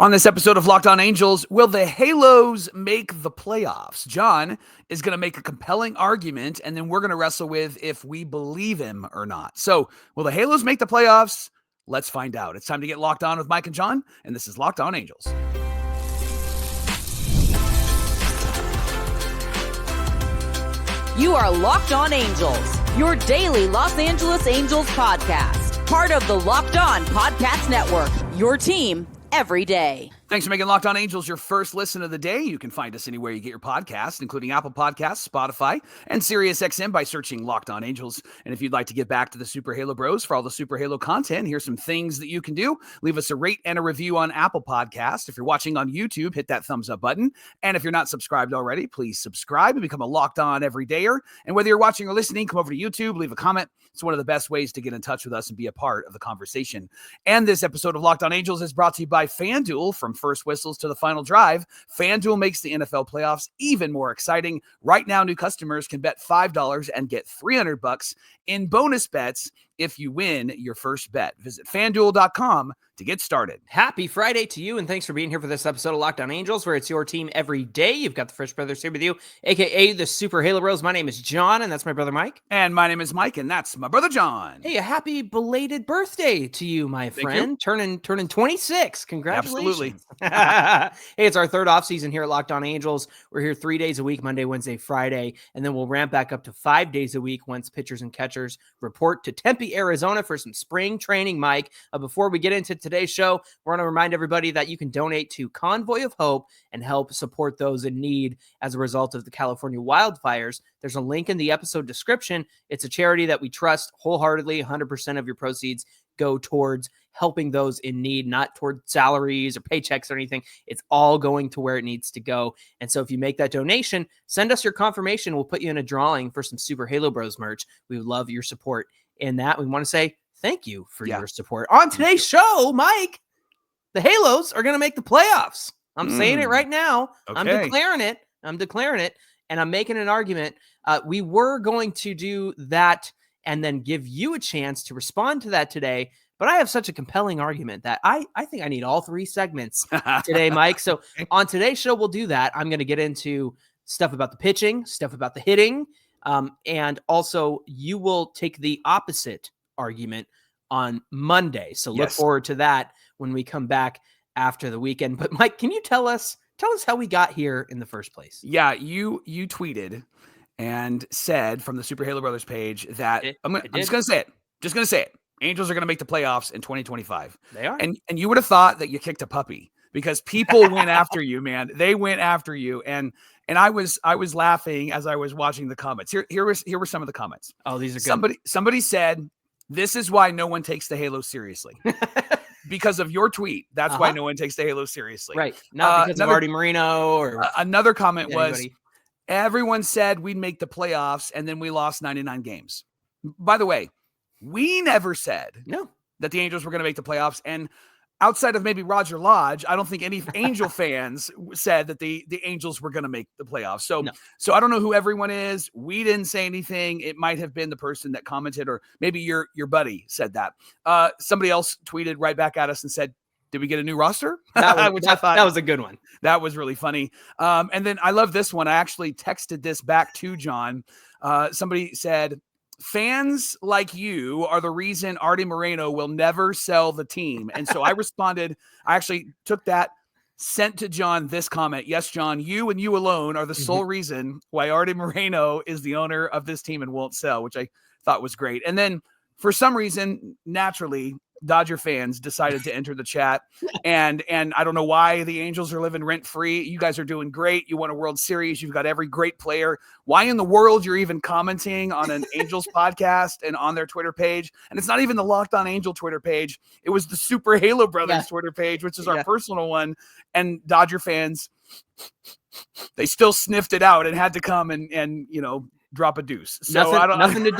On this episode of Locked On Angels, will the Halos make the playoffs? John is going to make a compelling argument, and then we're going to wrestle with if we believe him or not. So, will the Halos make the playoffs? Let's find out. It's time to get Locked On with Mike and John, and this is Locked On Angels. You are Locked On Angels, your daily Los Angeles Angels podcast. Part of the Locked On Podcast Network, your team every day. Thanks for making Locked On Angels your first listen of the day. You can find us anywhere you get your podcasts, including Apple Podcasts, Spotify, and SiriusXM by searching Locked On Angels. And if you'd like to get back to the Super Halo Bros for all the Super Halo content, here's some things that you can do. Leave us a rate and a review on Apple Podcasts. If you're watching on YouTube, hit that thumbs up button. And if you're not subscribed already, please subscribe and become a Locked On everydayer. And whether you're watching or listening, come over to YouTube, leave a comment. It's one of the best ways to get in touch with us and be a part of the conversation. And this episode of Locked On Angels is brought to you by FanDuel. From first whistles to the final drive, FanDuel makes the NFL playoffs even more exciting. Right now, new customers can bet $5 and get $300 in bonus bets if you win your first bet. Visit FanDuel.com to get started. Happy Friday to you, and thanks for being here for this episode of Locked On Angels, where it's your team every day. You've got the Fresh Brothers here with you, a.k.a. the Super Halo Bros. My name is John, and that's my brother Mike. And my name is Mike, and that's my brother John. Hey, a happy belated birthday to you, my friend. Turning 26. Congratulations. Absolutely. Hey, it's our third off season here at Locked On Angels. We're here 3 days a week, Monday, Wednesday, Friday, and then we'll ramp back up to 5 days a week once pitchers and catchers report to Tempe, Arizona for some spring training, Mike. Before we get into today's show, we want to remind everybody that you can donate to Convoy of Hope and help support those in need as a result of the California wildfires. There's a link in the episode description. It's a charity that we trust wholeheartedly. 100% of your proceeds go towards helping those in need, not toward salaries or paychecks or anything. It's all going to where it needs to go. And so if you make that donation, send us your confirmation. We'll put you in a drawing for some Super Halo Bros merch. We would love your support in that. We want to say thank you for your support. On today's show, Mike, the Halos are going to make the playoffs. I'm saying it right now. Okay. I'm declaring it. And I'm making an argument. We were going to do that and then give you a chance to respond to that today. But I have such a compelling argument that I think I need all three segments today, Mike. So on today's show, we'll do that. I'm going to get into stuff about the pitching, stuff about the hitting, and also you will take the opposite argument on Monday. So look forward to that when we come back after the weekend. But Mike, can you tell us how we got here in the first place? Yeah, you tweeted and said from the Super Halo Brothers page that I'm just going to say it. Angels are going to make the playoffs in 2025. They are. And you would have thought that you kicked a puppy because people went after you, man. They went after you. And I was laughing as I was watching the comments. Here were some of the comments. Oh, these are good. Somebody said, this is why no one takes the Halo seriously. Because of your tweet. That's why no one takes the Halo seriously. Right. Not because of Artie Moreno or another comment anybody. was, everyone said we'd make the playoffs and then we lost 99 games. By the way, we never said that the Angels were going to make the playoffs. And outside of maybe Roger Lodge, I don't think any Angel fans said that the Angels were going to make the playoffs. So I don't know who everyone is. We didn't say anything. It might have been the person that commented, or maybe your buddy said that. Somebody else tweeted right back at us and said, did we get a new roster? I thought that was a good one. That was really funny. And then I love this one. I actually texted this back to John. Somebody said, fans like you are the reason Artie Moreno will never sell the team. And so I responded, I actually took that, sent to John this comment. Yes, John, you and you alone are the sole reason why Artie Moreno is the owner of this team and won't sell, which I thought was great. And then for some reason, naturally, Dodger fans decided to enter the chat. And I don't know why the Angels are living rent free. You guys are doing great. You won a World Series. You've got every great player. Why in the world you're even commenting on an Angels podcast and on their Twitter page? And it's not even the Locked On Angel Twitter page. It was the Super Halo Brothers Twitter page, which is our personal one. And Dodger fans, they still sniffed it out and had to come and drop a deuce. So nothing to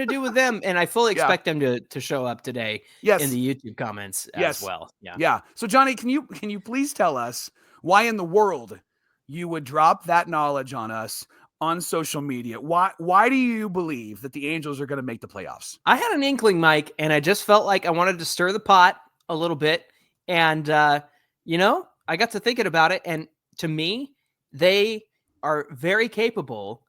do with them. And I fully expect them to show up today in the YouTube comments as well. Yeah. So Johnny, can you please tell us why in the world you would drop that knowledge on us on social media? Why do you believe that the Angels are going to make the playoffs? I had an inkling, Mike, and I just felt like I wanted to stir the pot a little bit. And I got to thinking about it, and to me, they are very capable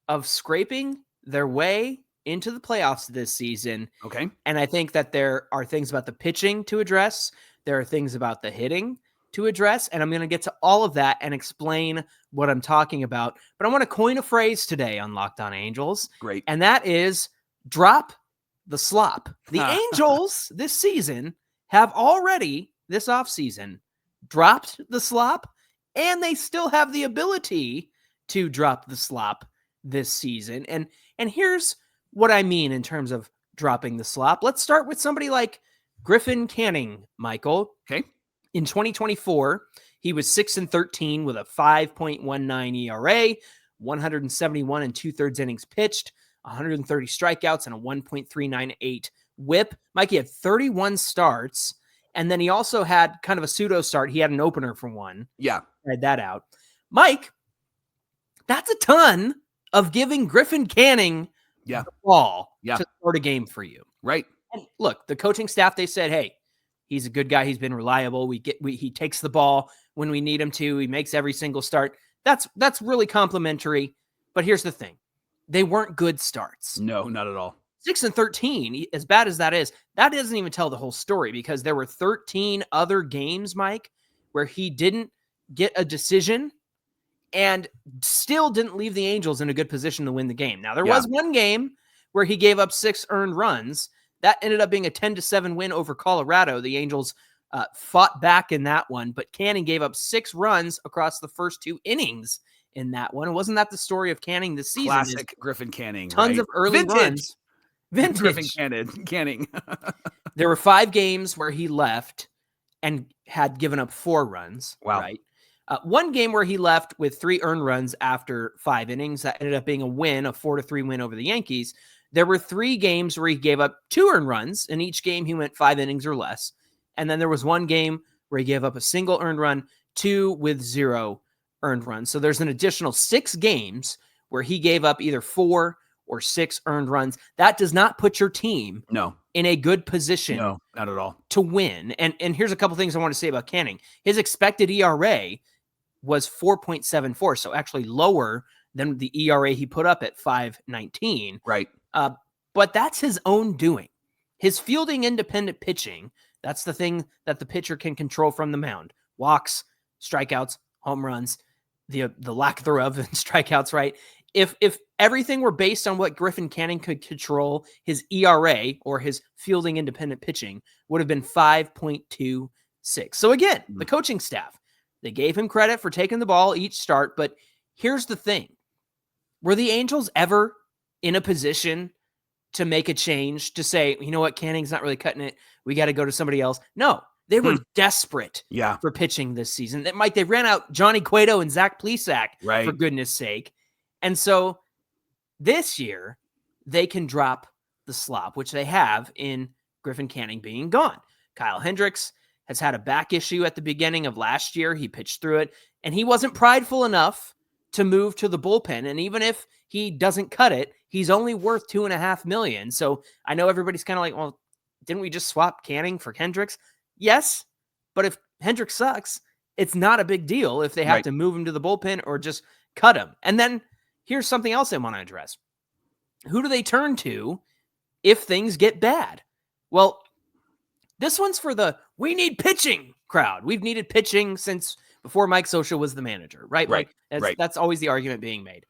of scraping their way into the playoffs this season. Okay. And I think that there are things about the pitching to address. There are things about the hitting to address. And I'm going to get to all of that and explain what I'm talking about. But I want to coin a phrase today on Locked On Angels. Great. And that is drop the slop. The Angels this season have already, this offseason, dropped the slop, and they still have the ability to drop the slop this season. And here's what I mean in terms of dropping the slop. Let's start with somebody like Griffin Canning, Michael. Okay. In 2024, he was 6-13 with a 5.19 ERA, 171 and 2/3 innings pitched, 130 strikeouts, and a 1.398 whip. Mike, he had 31 starts, and then he also had kind of a pseudo start. He had an opener for one. Yeah. Tried that out. Mike, that's a ton of giving Griffin Canning the ball to start a game for you. Right. And look, the coaching staff, they said, hey, he's a good guy. He's been reliable. He takes the ball when we need him to. He makes every single start. That's really complimentary. But here's the thing. They weren't good starts. No, not at all. 6-13, as bad as that is, that doesn't even tell the whole story, because there were 13 other games, Mike, where he didn't get a decision and still didn't leave the Angels in a good position to win the game. Now, there was one game where he gave up 6 earned runs. That ended up being a 10-7 win over Colorado. The Angels fought back in that one, but Canning gave up 6 runs across the first 2 innings in that one. Wasn't that the story of Canning this season? Classic Griffin Canning. Tons of early runs. Vintage. Griffin Canning. There were 5 games where he left and had given up 4 runs. Wow. Right. One game where he left with 3 earned runs after 5 innings. That ended up being a win, a 4-3 win over the Yankees. There were 3 games where he gave up 2 earned runs. In each game, he went 5 innings or less. And then there was one game where he gave up a single earned run, 2 with 0 earned runs. So there's an additional 6 games where he gave up either 4 or 6 earned runs. That does not put your team in a good position. No, not at all. To win. And here's a couple things I want to say about Canning. His expected ERA was 4.74, so actually lower than the ERA he put up at 5.19. Right. But that's his own doing. His fielding independent pitching, that's the thing that the pitcher can control from the mound. Walks, strikeouts, home runs, the lack thereof in strikeouts, right? If everything were based on what Griffin Canning could control, his ERA or his fielding independent pitching would have been 5.26. So again, the coaching staff, they gave him credit for taking the ball each start, but here's the thing. Were the Angels ever in a position to make a change, to say, you know what, Canning's not really cutting it, we got to go to somebody else? No, they were desperate for pitching this season. Mike, they ran out Johnny Cueto and Zach Plesac, for goodness sake. And so this year, they can drop the slop, which they have in Griffin Canning being gone. Kyle Hendricks has had a back issue at the beginning of last year. He pitched through it, and he wasn't prideful enough to move to the bullpen. And even if he doesn't cut it, he's only worth $2.5 million. So I know everybody's kind of like, well, didn't we just swap Canning for Hendricks? Yes, but if Hendricks sucks, it's not a big deal if they have to move him to the bullpen or just cut him. And then here's something else I want to address. Who do they turn to if things get bad? Well, this one's for the we need pitching crowd. We've needed pitching since before Mike Scioscia was the manager, right? That's always the argument being made.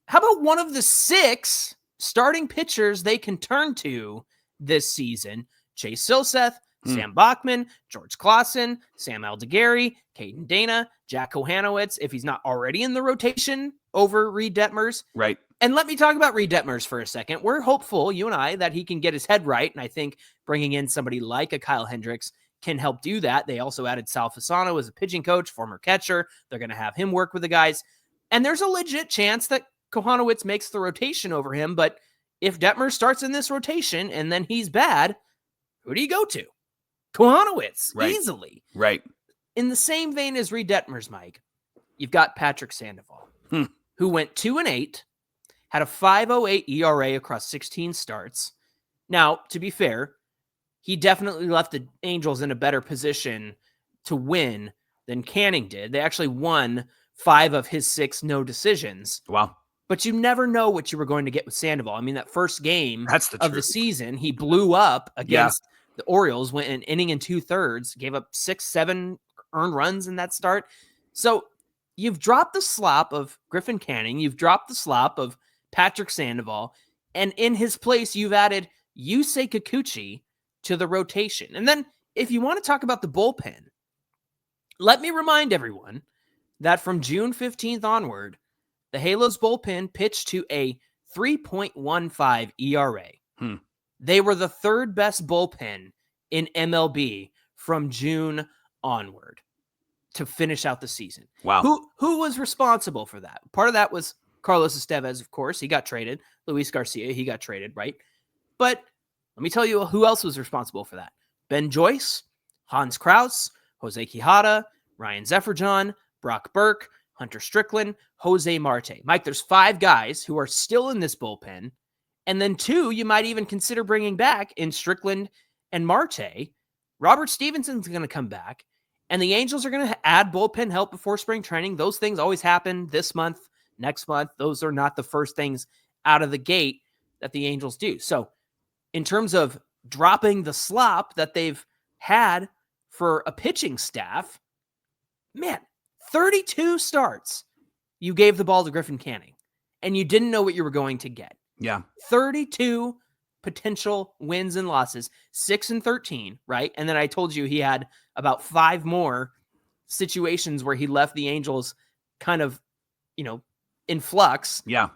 How about one of the 6 starting pitchers they can turn to this season? Chase Silseth, Sam Bachman, George Clausen, Sam Aldegari, Caden Dana, Jack Kohanowitz, if he's not already in the rotation over Reed Detmers. Right. And let me talk about Reed Detmers for a second. We're hopeful, you and I, that he can get his head right. And I think bringing in somebody like a Kyle Hendricks can help do that. They also added Sal Fasano as a pitching coach, former catcher. They're going to have him work with the guys. And there's a legit chance that Kohanowitz makes the rotation over him. But if Detmers starts in this rotation and then he's bad, who do you go to? Kohanowitz, easily. Right. In the same vein as Reed Detmers, Mike, you've got Patrick Sandoval, who went 2-8, had a 5.08 ERA across 16 starts. Now, to be fair, he definitely left the Angels in a better position to win than Canning did. They actually won 5 of his 6 no decisions. Wow. But you never know what you were going to get with Sandoval. I mean, that first game That's the of the truth. season, he blew up against the Orioles, went an inning and 2/3, gave up 6-7 earned runs in that start. So you've dropped the slop of Griffin Canning. You've dropped the slop of Patrick Sandoval. And in his place, you've added Yusei Kikuchi to the rotation. And then if you want to talk about the bullpen, let me remind everyone that from June 15th onward, the Halos bullpen pitched to a 3.15 ERA. They were the 3rd best bullpen in MLB from June onward to finish out the season. Wow. Who was responsible for that? Part of that was Carlos Estevez, of course. He got traded. Luis Garcia, he got traded, right? But let me tell you who else was responsible for that. Ben Joyce, Hans Kraus, Jose Quijada, Ryan Zefferjon, Brock Burke, Hunter Strickland, Jose Marte. Mike, there's 5 guys who are still in this bullpen. And then 2 you might even consider bringing back in Strickland and Marte. Robert Stevenson's going to come back. And the Angels are going to add bullpen help before spring training. Those things always happen this month, next month. Those are not the first things out of the gate that the Angels do. So in terms of dropping the slop that they've had for a pitching staff, man, 32 starts you gave the ball to Griffin Canning, and you didn't know what you were going to get. Yeah. 32 potential wins and losses, 6-13, right? And then I told you he had about 5 more situations where he left the Angels kind of, in flux. Yeah.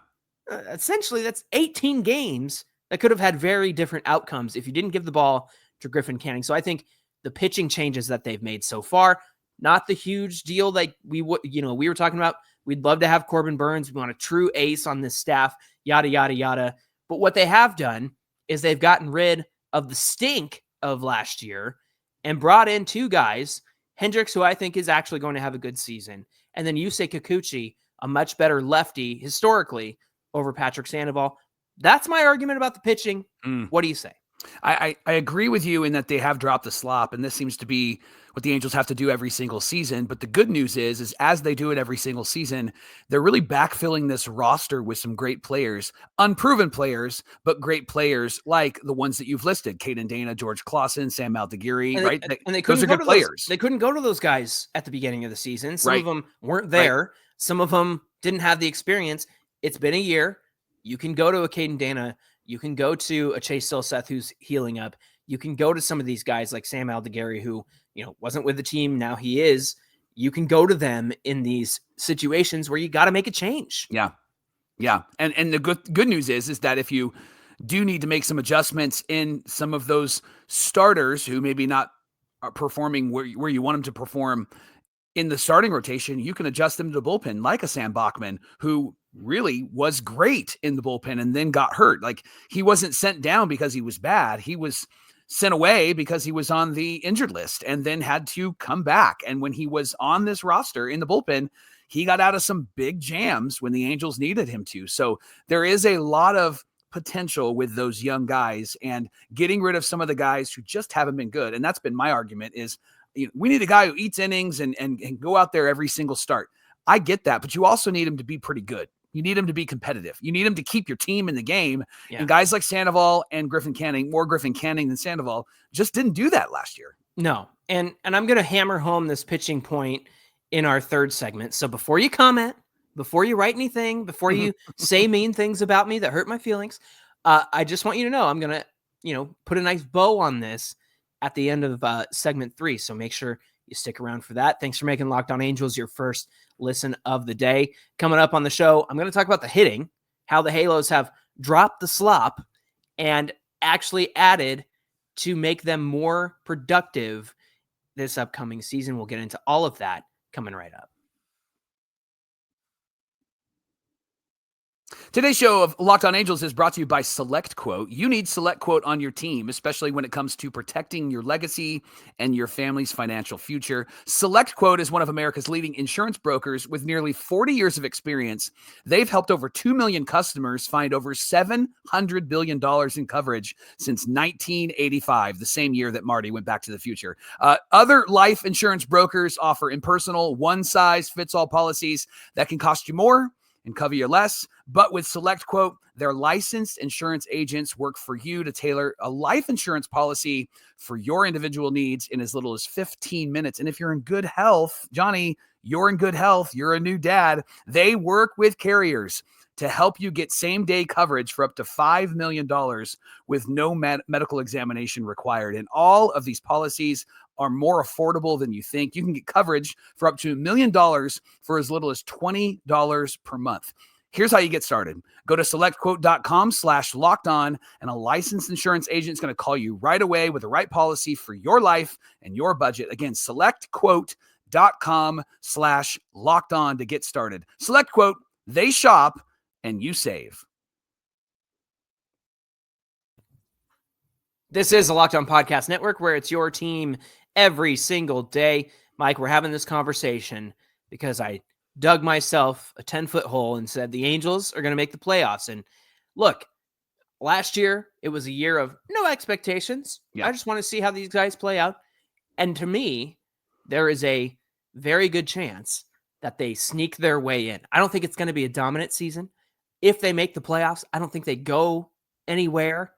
Essentially, that's 18 games that could have had very different outcomes if you didn't give the ball to Griffin Canning. So I think the pitching changes that they've made so far, not the huge deal like we were talking about. We'd love to have Corbin Burns. We want a true ace on this staff, yada, yada, yada. But what they have done is they've gotten rid of the stink of last year and brought in 2 guys, Hendricks, who I think is actually going to have a good season, and then Yusei Kikuchi, a much better lefty historically over Patrick Sandoval. That's my argument about the pitching. What do you say? I agree with you in that they have dropped the slop, and this seems to be what the Angels have to do every single season. But the good news is as they do it every single season, they're really backfilling this roster with some great players, unproven players, but great players like the ones that you've listed: Caden Dana, George Clausen, Sam Aldeguerri, right? And they those are good players. They couldn't go to those guys at the beginning of the season. Some Right. of them weren't there. Right. Some of them didn't have the experience. It's been a year. You can go to a Caden Dana. You can go to a Chase Silseth who's healing up. You can go to some of these guys like Sam Aldeguerri, who, wasn't with the team. Now he is. You can go to them in these situations where you got to make a change. Yeah. Yeah. And the good news is that if you do need to make some adjustments in some of those starters who maybe not are performing where you want them to perform in the starting rotation, you can adjust them to the bullpen, like a Sam Bachman, who really was great in the bullpen and then got hurt. Like, he wasn't sent down because he was bad. He was sent away because he was on the injured list and then had to come back. And when he was on this roster in the bullpen, he got out of some big jams when the Angels needed him to. So there is a lot of potential with those young guys, and getting rid of some of the guys who just haven't been good. And that's been my argument is, we need a guy who eats innings and go out there every single start. I get that, but you also need him to be pretty good. You need him to be competitive. You need him to keep your team in the game. Yeah. And guys like Sandoval and Griffin Canning, more Griffin Canning than Sandoval, just didn't do that last year. No. And I'm going to hammer home this pitching point in our 3rd segment. So before you comment, before you write anything, before you say mean things about me that hurt my feelings, I just want you to know I'm going to, put a nice bow on this at the end of segment 3. So make sure you stick around for that. Thanks for making Locked On Angels your first listen of the day. Coming up on the show, I'm going to talk about the hitting, how the Halos have dropped the slop and actually added to make them more productive this upcoming season. We'll get into all of that coming right up. Today's show of Locked On Angels is brought to you by SelectQuote. You need SelectQuote on your team, especially when it comes to protecting your legacy and your family's financial future. SelectQuote is one of America's leading insurance brokers with nearly 40 years of experience. They've helped over 2 million customers find over $700 billion in coverage since 1985, the same year that Marty went back to the future. Other life insurance brokers offer impersonal, one-size-fits-all policies that can cost you more and cover you less. But with SelectQuote, their licensed insurance agents work for you to tailor a life insurance policy for your individual needs in as little as 15 minutes. And if you're in good health, Johnny, you're in good health, you're a new dad, they work with carriers to help you get same-day coverage for up to $5 million with no medical examination required. And all of these policies are more affordable than you think. You can get coverage for up to $1 million for as little as $20 per month. Here's how you get started. Go to selectquote.com/lockedon, and a licensed insurance agent is going to call you right away with the right policy for your life and your budget. Again, selectquote.com/lockedon to get started. SelectQuote, they shop and you save. This is the Locked On Podcast Network, where it's your team every single day. Mike, we're having this conversation because I dug myself a 10-foot hole and said the Angels are going to make the playoffs. And look, last year, it was a year of no expectations. Yeah. I just want to see how these guys play out. And to me, there is a very good chance that they sneak their way in. I don't think it's going to be a dominant season. If they make the playoffs, I don't think they go anywhere,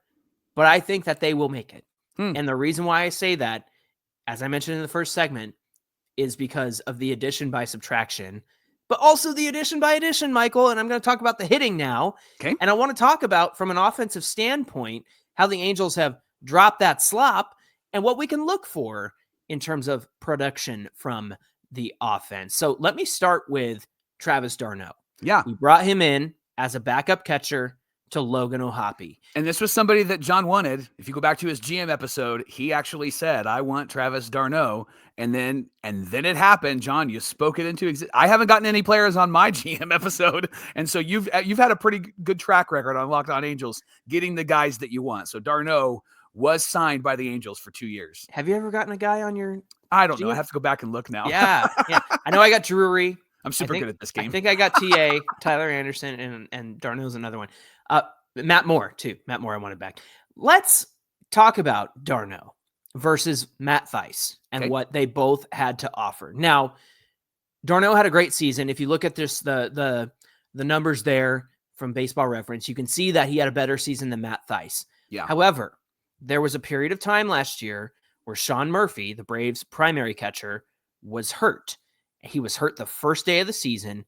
but I think that they will make it. And the reason why I say that, as I mentioned in the first segment, is because of the addition by subtraction, but also the addition by addition, Michael. And I'm going to talk about the hitting now. Okay. And I want to talk about, from an offensive standpoint, how the Angels have dropped that slop and what we can look for in terms of production from the offense. So let me start with Travis d'Arnaud. Yeah. We brought him in as a backup catcher to Logan O'Hoppe. And this was somebody that John wanted. If you go back to his GM episode, he actually said, I want Travis d'Arnaud. And then it happened. John, you spoke it into existence. I haven't gotten any players on my GM episode. And so you've had a pretty good track record on Locked On Angels getting the guys that you want. So d'Arnaud was signed by the Angels for 2 years. Have you ever gotten a guy on your I don't know. I have to go back and look now. Yeah. I know I got Drury. I'm super good at this game. I think I got TA, Tyler Anderson, and d'Arnaud's another one. Matt Moore, too. Matt Moore, I wanted back. Let's talk about d'Arnaud versus Matt Thaiss and what they both had to offer. Now, d'Arnaud had a great season. If you look at this, the numbers there from Baseball Reference, you can see that he had a better season than Matt Thaiss. Yeah. However, there was a period of time last year where Sean Murphy, the Braves' primary catcher, was hurt. He was hurt the first day of the season,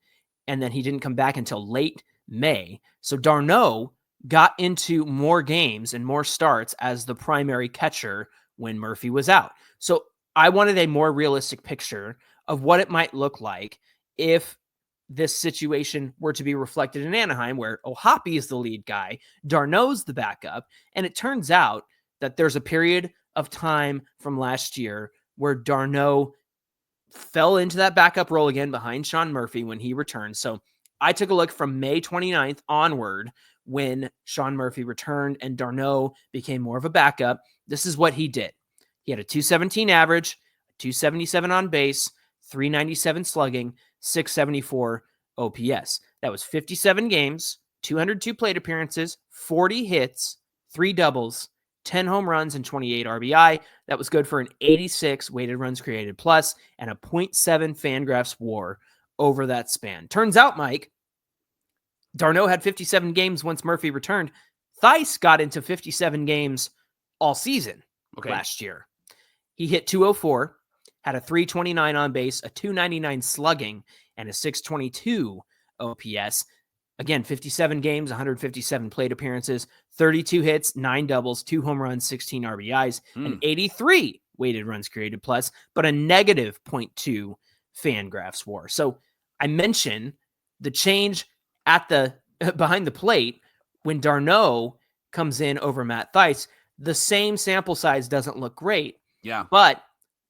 and then he didn't come back until late May. So d'Arnaud got into more games and more starts as the primary catcher when Murphy was out. So I wanted a more realistic picture of what it might look like if this situation were to be reflected in Anaheim, where O'Hoppe is the lead guy, d'Arnaud's the backup, and it turns out that there's a period of time from last year where d'Arnaud fell into that backup role again behind Sean Murphy when he returned. So I took a look from May 29th onward when Sean Murphy returned and d'Arnaud became more of a backup. This is what he did. He had a 217 average, 277 on base, 397 slugging, 674 OPS. That was 57 games, 202 plate appearances, 40 hits, 3 doubles, 10 home runs, and 28 RBI. That was good for an 86 weighted runs created plus and a 0.7 FanGraphs WAR over that span. Turns out, Mike, d'Arnaud had 57 games once Murphy returned. Thaiss got into 57 games all season last year. He hit 204, had a 329 on base, a 299 slugging, and a 622 OPS. Again, 57 games, 157 plate appearances, 32 hits, 9 doubles, 2 home runs, 16 RBIs, and 83 weighted runs created plus, but a negative 0.2 FanGraphs WAR. So I mentioned the change at the behind the plate when d'Arnaud comes in over Matt Thaiss. The same sample size doesn't look great. Yeah. But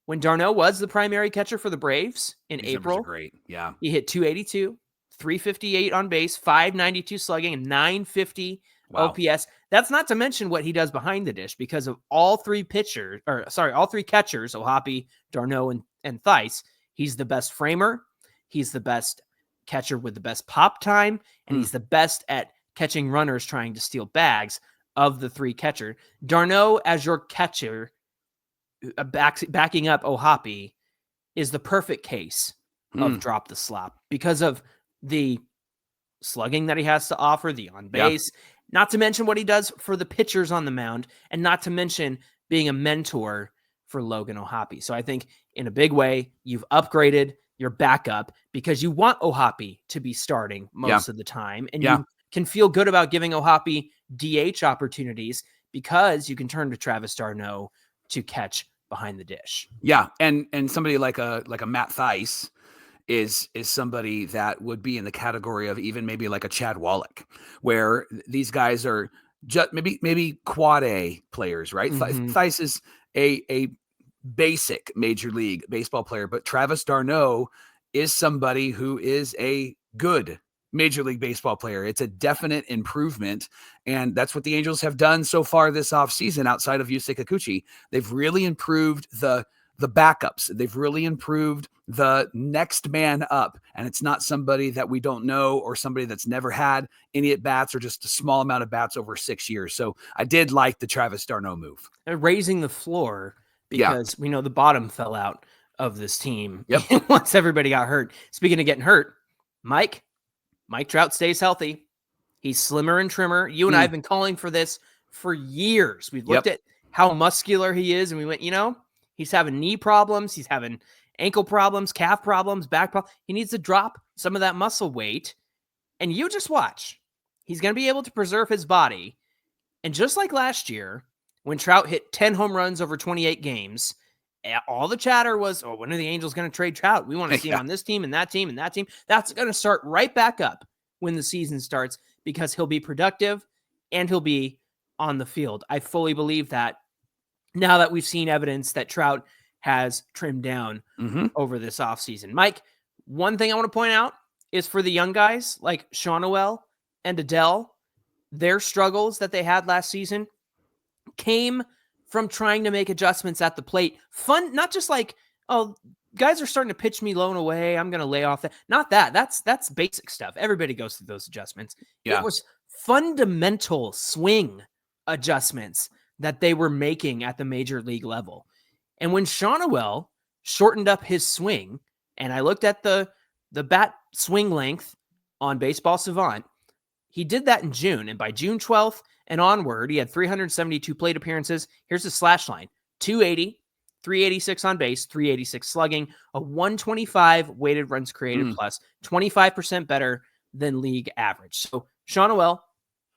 when d'Arnaud was the primary catcher for the Braves in These April, numbers are great. Yeah. he hit 282, 358 on base, 592 slugging, and 950 OPS. That's not to mention what he does behind the dish because of all three catchers, O'Hoppe, d'Arnaud, and Theis. He's the best framer. He's the best catcher with the best pop time, and he's the best at catching runners trying to steal bags of the three catcher. d'Arnaud as your catcher, backing up O'Hoppe, is the perfect case of drop the slop because of the slugging that he has to offer, the on base, not to mention what he does for the pitchers on the mound, and not to mention being a mentor for Logan O'Hoppe. So I think in a big way, you've upgraded your backup because you want O'Hoppe to be starting most of the time. And you can feel good about giving O'Hoppe DH opportunities because you can turn to Travis d'Arnaud to catch behind the dish. Yeah. And somebody like a Matt Theis is somebody that would be in the category of even maybe like a Chad Wallach, where these guys are just maybe quad A players, right? Theis is a basic Major League Baseball player, but Travis d'Arnaud is somebody who is a good Major League Baseball player. It's a definite improvement, and that's what the Angels have done so far this offseason outside of Yusei Kikuchi. They've really improved the backups. They've really improved the next man up, and it's not somebody that we don't know or somebody that's never had any at-bats or just a small amount of bats over 6 years. So I did like the Travis d'Arnaud move. They're raising the floor because we know the bottom fell out of this team once everybody got hurt. Speaking of getting hurt, Mike Trout stays healthy. He's slimmer and trimmer. You and I have been calling for this for years. We've looked at how muscular he is, and we went, he's having knee problems. He's having ankle problems, calf problems, back problems. He needs to drop some of that muscle weight. And you just watch. He's going to be able to preserve his body. And just like last year, when Trout hit 10 home runs over 28 games, all the chatter was, when are the Angels going to trade Trout? We want to see him on this team and that team and that team. That's going to start right back up when the season starts because he'll be productive and he'll be on the field. I fully believe that now that we've seen evidence that Trout has trimmed down over this offseason. Mike, one thing I want to point out is for the young guys like Shawnuel and Adele, their struggles that they had last season came from trying to make adjustments at the plate. Fun, not just like, guys are starting to pitch me low and away, I'm going to lay off that. Not that. That's basic stuff. Everybody goes through those adjustments. It was fundamental swing adjustments that they were making at the major league level. And when Shawnuel shortened up his swing, and I looked at the bat swing length on Baseball Savant, he did that in June. And by June 12th and onward, he had 372 plate appearances. Here's the slash line: 280, 386 on base, 386 slugging, a 125 weighted runs created plus, 25% better than league average. So Shawnuel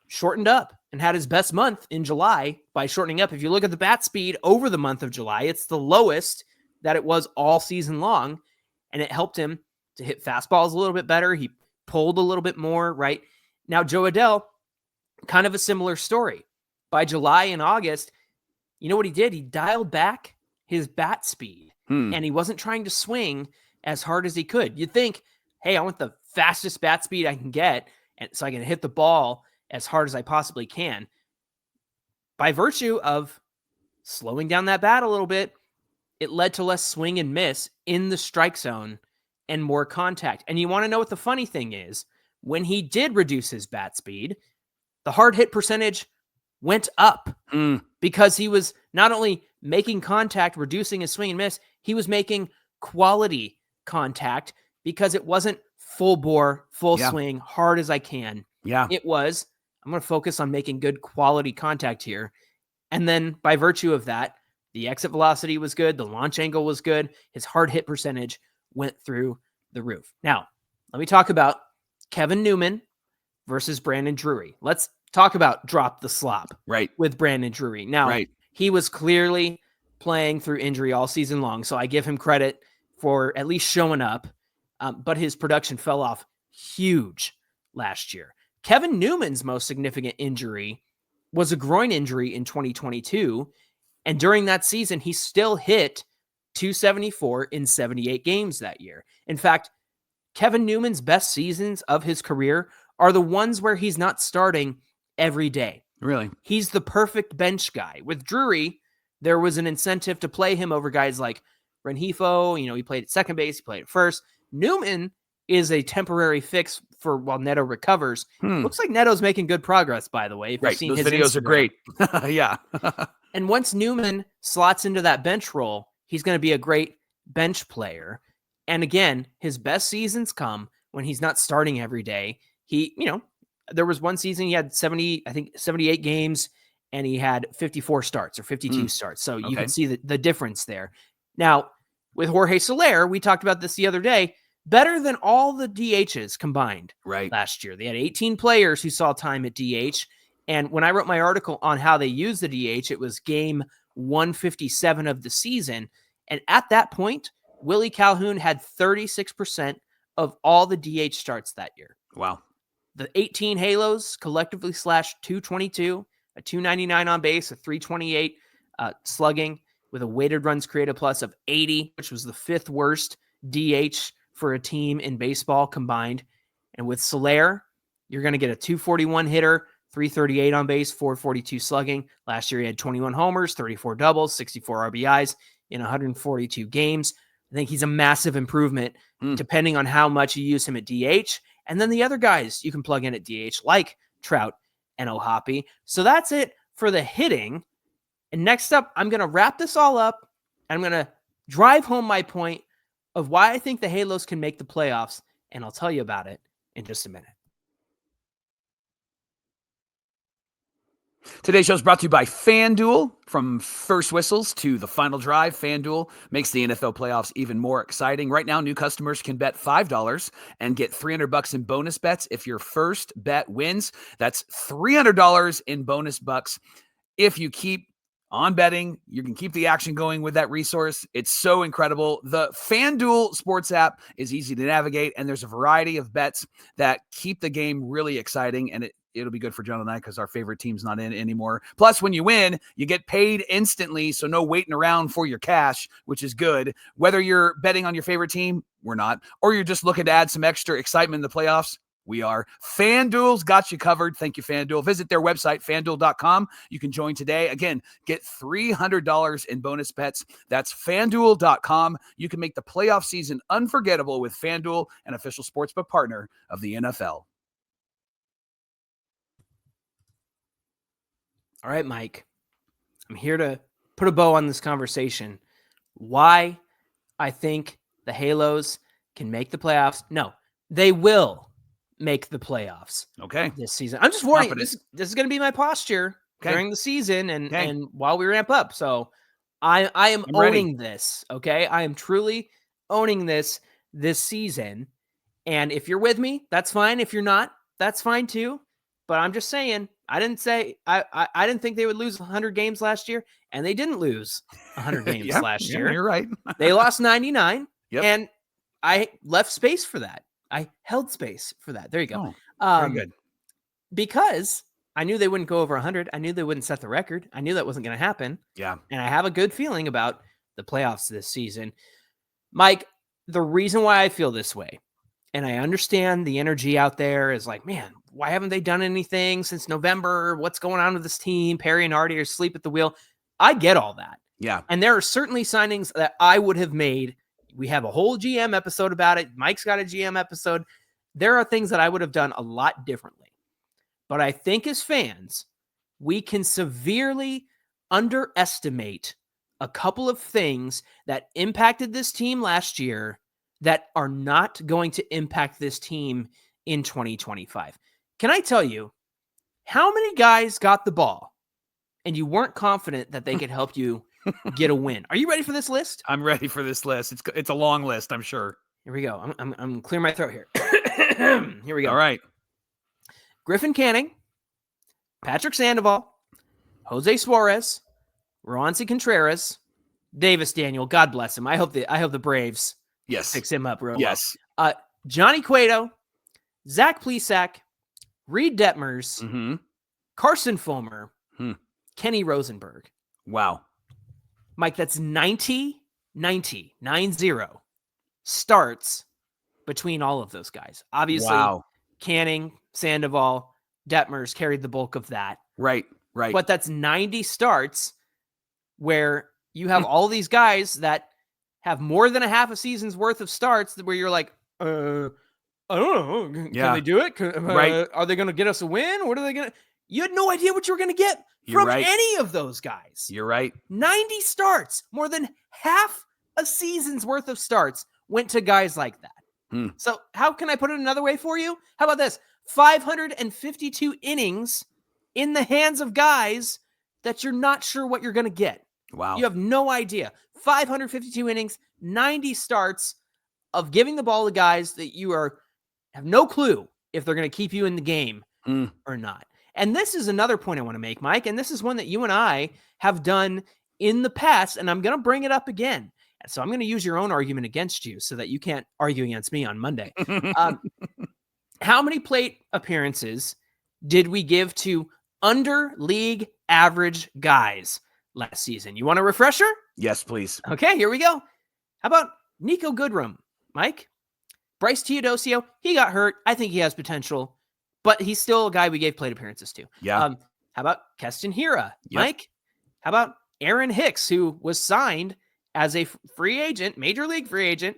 shortened up and had his best month in July by shortening up. If you look at the bat speed over the month of July, it's the lowest that it was all season long, and it helped him to hit fastballs a little bit better. He pulled a little bit more, right? Now, Joe Adele, kind of a similar story. By July and August, you know what he did? He dialed back his bat speed, and he wasn't trying to swing as hard as he could. You'd think, hey, I want the fastest bat speed I can get, and so I can hit the ball as hard as I possibly can. By virtue of slowing down that bat a little bit, it led to less swing and miss in the strike zone and more contact. And you want to know what the funny thing is? When he did reduce his bat speed, the hard hit percentage went up because he was not only making contact, reducing his swing and miss, he was making quality contact because it wasn't full bore, full swing, hard as I can. It was, I'm going to focus on making good quality contact here. And then by virtue of that, the exit velocity was good. The launch angle was good. His hard hit percentage went through the roof. Now, let me talk about Kevin Newman versus Brandon Drury. Let's talk about drop the slop with Brandon Drury. Now, he was clearly playing through injury all season long, so I give him credit for at least showing up, but his production fell off huge last year. Kevin Newman's most significant injury was a groin injury in 2022, and during that season, he still hit 274 in 78 games that year. In fact, Kevin Newman's best seasons of his career are the ones where he's not starting every day. Really? He's the perfect bench guy. With Drury, there was an incentive to play him over guys like Rengifo. He played at second base, he played at first. Newman is a temporary fix for while Neto recovers. Looks like Neto's making good progress, by the way. If right. you've seen Those his videos Instagram. are great. Yeah. And once Newman slots into that bench role, he's going to be a great bench player. And again, his best seasons come when he's not starting every day. There was one season he had 78 games and he had 54 starts or 52 starts. So you can see the difference there. Now, with Jorge Soler, we talked about this the other day, better than all the DHs combined last year. They had 18 players who saw time at DH. And when I wrote my article on how they use the DH, it was game 157 of the season. And at that point, Willie Calhoun had 36% of all the DH starts that year. Wow. The 18 Halos collectively slashed 222, a 299 on base, a 328 slugging with a weighted runs created plus of 80, which was the fifth worst DH for a team in baseball combined. And with Soler, you're going to get a 241 hitter, 338 on base, 442 slugging. Last year, he had 21 homers, 34 doubles, 64 RBIs in 142 games. I think he's a massive improvement depending on how much you use him at DH. And then the other guys you can plug in at DH, like Trout and O'Hoppe. So that's it for the hitting. And next up, I'm going to wrap this all up. I'm going to drive home my point of why I think the Halos can make the playoffs. And I'll tell you about it in just a minute. Today's show is brought to you by FanDuel. From first whistles to the final drive, FanDuel makes the NFL playoffs even more exciting. Right now, new customers can bet $5 and get $300 in bonus bets if your first bet wins. That's $300 in bonus bucks. If you keep on betting, you can keep the action going with that resource. It's so incredible. The FanDuel Sports app is easy to navigate, and there's a variety of bets that keep the game really exciting, and it'll be good for John and I because our favorite team's not in anymore. Plus, when you win, you get paid instantly, so no waiting around for your cash, which is good. Whether you're betting on your favorite team, we're not, or you're just looking to add some extra excitement in the playoffs, we are. FanDuel's got you covered. Thank you, FanDuel. Visit their website, FanDuel.com. You can join today. Again, get $300 in bonus bets. That's FanDuel.com. You can make the playoff season unforgettable with FanDuel, an official sportsbook partner of the NFL. All right, Mike, I'm here to put a bow on this conversation. Why I think the Halos can make the playoffs. No, they will make the playoffs this season. I'm just warning you, this is going to be my posture during the season and while we ramp up. So I am owning this, okay? I am truly owning this season. And if you're with me, that's fine. If you're not, that's fine too. But I'm just saying, I didn't think they would lose 100 games last year, and they didn't lose 100 games last year. You're right. They lost 99, and I left space for that. I held space for that. There you go. Very good. Because I knew they wouldn't go over 100. I knew they wouldn't set the record. I knew that wasn't going to happen. Yeah. And I have a good feeling about the playoffs this season. Mike, the reason why I feel this way, and I understand the energy out there is like, man, why haven't they done anything since November? What's going on with this team? Perry and Artie are asleep at the wheel. I get all that. Yeah. And there are certainly signings that I would have made. We have a whole GM episode about it. Mike's got a GM episode. There are things that I would have done a lot differently. But I think as fans, we can severely underestimate a couple of things that impacted this team last year that are not going to impact this team in 2025. Can I tell you how many guys got the ball and you weren't confident that they could help you get a win? Are you ready for this list? I'm ready for this list. It's a long list, I'm sure. Here we go. I'm clearing my throat here. Here we go. All right. Griffin Canning, Patrick Sandoval, Jose Suarez, Roansy Contreras, Davis Daniel. God bless him. I hope the Braves fix him up real well. Johnny Cueto, Zach Plesac, Reed Detmers, Carson Fulmer, Kenny Rosenberg. Wow. Mike, that's 90 starts between all of those guys. Obviously, Wow. Canning, Sandoval, Detmers carried the bulk of that. Right. But that's 90 starts where you have all these guys that have more than a half a season's worth of starts where you're like, I don't know. Can they do it? Right. Are they going to get us a win? What are they going to? You had no idea what you were going to get from any of those guys. You're right. 90 starts, more than half a season's worth of starts went to guys like that. So how can I put it another way for you? How about this? 552 innings in the hands of guys that you're not sure what you're going to get. Wow. You have no idea. 552 innings, 90 starts of giving the ball to guys that you have no clue if they're going to keep you in the game or not. And this is another point I want to make, Mike, and this is one that you and I have done in the past, and I'm going to bring it up again. So I'm going to use your own argument against you so that you can't argue against me on Monday. How many plate appearances did we give to under league average guys last season? You want a refresher? Yes, please. Okay, here we go. How about Nico Goodrum, Mike? Bryce Teodosio, he got hurt. I think he has potential, but he's still a guy we gave plate appearances to. Yeah. How about Keston Hiura, Mike? How about Aaron Hicks, who was signed as a free agent, major league free agent,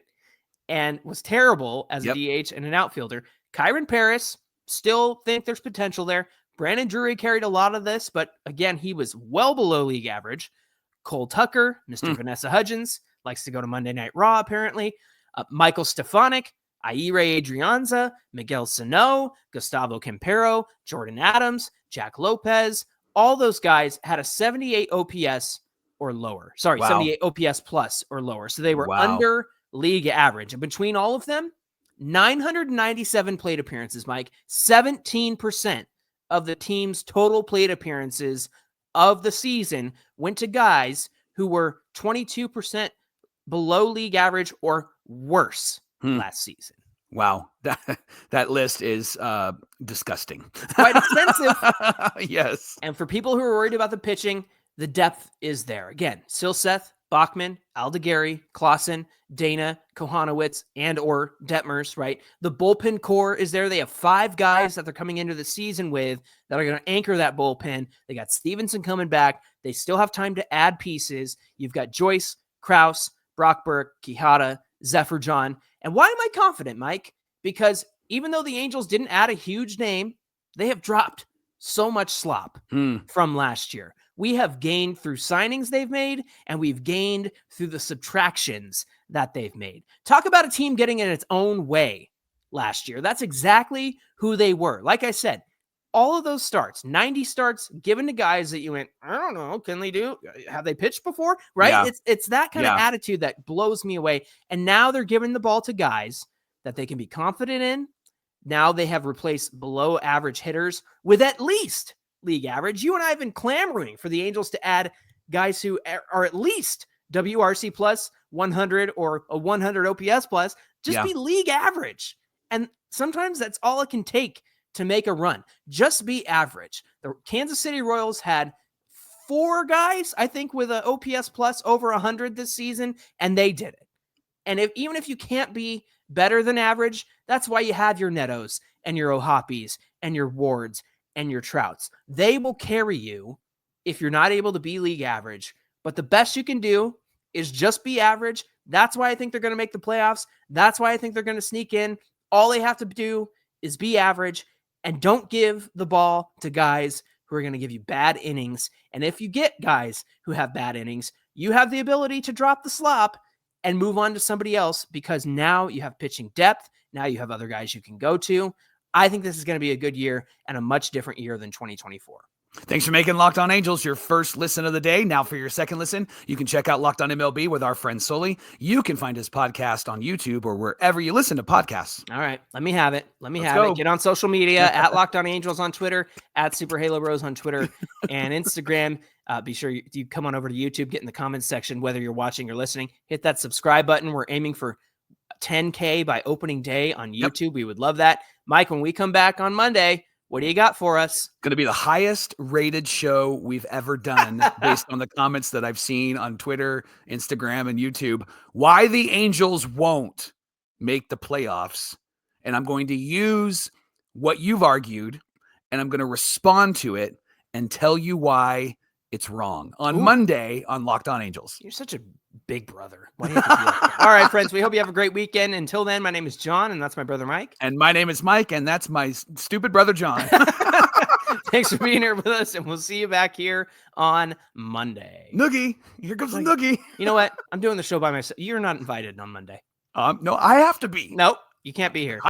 and was terrible as a DH and an outfielder? Kyron Paris, still think there's potential there. Brandon Drury carried a lot of this, but again, he was well below league average. Cole Tucker, Mr. Vanessa Hudgens, likes to go to Monday Night Raw, apparently. Michael Stefanik, Aire Adrianza, Miguel Sano, Gustavo Quintero, Jordan Adams, Jack Lopez. All those guys had a 78 OPS or lower. Sorry, 78 OPS plus or lower. So they were under league average. And between all of them, 997 plate appearances, Mike. 17% of the team's total plate appearances of the season went to guys who were 22% below league average or worse last season. Wow. That list is disgusting. Quite extensive. Yes. And for people who are worried about the pitching, the depth is there. Again, Silseth, Bachman, Aldegari, Clausen, Dana, Kohanowitz, and or Detmers, right? The bullpen core is there. They have 5 guys that they're coming into the season with that are going to anchor that bullpen. They got Stevenson coming back. They still have time to add pieces. You've got Joyce, Krause, Brock Burke, Quijada, Zephyr John. And why am I confident, Mike? Because even though the Angels didn't add a huge name, they have dropped so much slop from last year. We have gained through signings they've made, and we've gained through the subtractions that they've made. Talk about a team getting in its own way last year. That's exactly who they were. Like I said, all of those starts, 90 starts given to guys that you went, I don't know, can they do? Have they pitched before? Right? Yeah. It's that kind of attitude that blows me away. And now they're giving the ball to guys that they can be confident in. Now they have replaced below average hitters with at least league average. You and I have been clamoring for the Angels to add guys who are at least WRC plus 100 or a 100 OPS plus. Just be league average. And sometimes that's all it can take to make a run. Just be average. The Kansas City Royals had 4 guys, I think, with an OPS plus over 100 this season, and they did it. And even if you can't be better than average, that's why you have your Netos and your O'Hoppes and your Wards and your Trouts. They will carry you if you're not able to be league average. But the best you can do is just be average. That's why I think they're going to make the playoffs. That's why I think they're going to sneak in. All they have to do is be average and don't give the ball to guys who are going to give you bad innings. And if you get guys who have bad innings, you have the ability to drop the slop and move on to somebody else because now you have pitching depth. Now you have other guys you can go to. I think this is going to be a good year and a much different year than 2024. Thanks for making Locked On Angels your first listen of the day. Now for your second listen, you can check out Locked On MLB with our friend Sully. You can find his podcast on YouTube or wherever you listen to podcasts. All right, let me have it. Let's go. Get on social media at Locked On Angels on Twitter, at Super Halo Bros on Twitter and Instagram. Be sure you come on over to YouTube, get in the comments section, whether you're watching or listening. Hit that subscribe button. We're aiming for 10K by opening day on YouTube. Yep. We would love that. Mike, when we come back on Monday, what do you got for us? Going to be the highest rated show we've ever done based on the comments that I've seen on Twitter, Instagram, and YouTube. Why the Angels won't make the playoffs. And I'm going to use what you've argued, and I'm going to respond to it and tell you why it's wrong on Monday on Locked On Angels. You're such a big brother. Why do you have to be like that? All right, friends, we hope you have a great weekend. Until then, my name is John, and that's my brother Mike. And my name is Mike, and that's my stupid brother John. Thanks for being here with us, and we'll see you back here on Monday. Noogie. Here comes the Noogie. You know what? I'm doing the show by myself. You're not invited on Monday. No, I have to be. Nope, you can't be here.